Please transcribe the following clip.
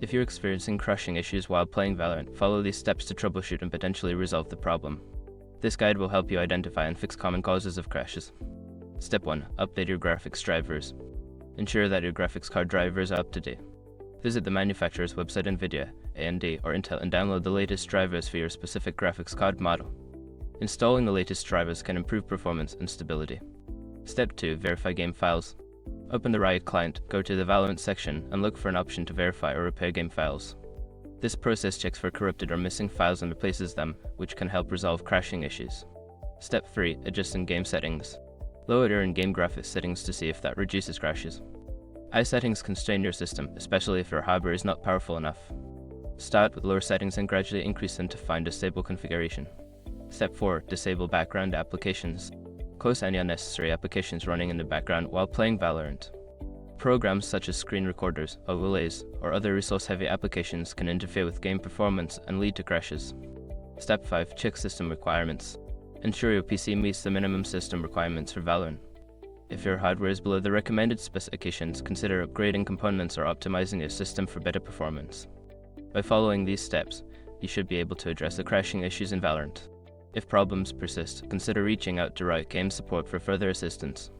If you're experiencing crashing issues while playing Valorant, follow these steps to troubleshoot and potentially resolve the problem. This guide will help you identify and fix common causes of crashes. Step 1. Update your graphics drivers. Ensure that your graphics card drivers are up to date. Visit the manufacturer's website NVIDIA, AMD, or Intel and download the latest drivers for your specific graphics card model. Installing the latest drivers can improve performance and stability. Step 2. Verify game files. Open the Riot client, go to the Valorant section, and look for an option to verify or repair game files. This process checks for corrupted or missing files and replaces them, which can help resolve crashing issues. Step 3. Adjust in-game settings. Lower your in-game graphics settings to see if that reduces crashes. High settings can strain your system, especially if your hardware is not powerful enough. Start with lower settings and gradually increase them to find a stable configuration. Step 4. Disable background applications. Close any unnecessary applications running in the background while playing Valorant. Programs such as screen recorders, overlays, or other resource-heavy applications can interfere with game performance and lead to crashes. Step 5. Check system requirements. Ensure your PC meets the minimum system requirements for Valorant. If your hardware is below the recommended specifications, consider upgrading components or optimizing your system for better performance. By following these steps, you should be able to address the crashing issues in Valorant. If problems persist, consider reaching out to Riot Games support for further assistance.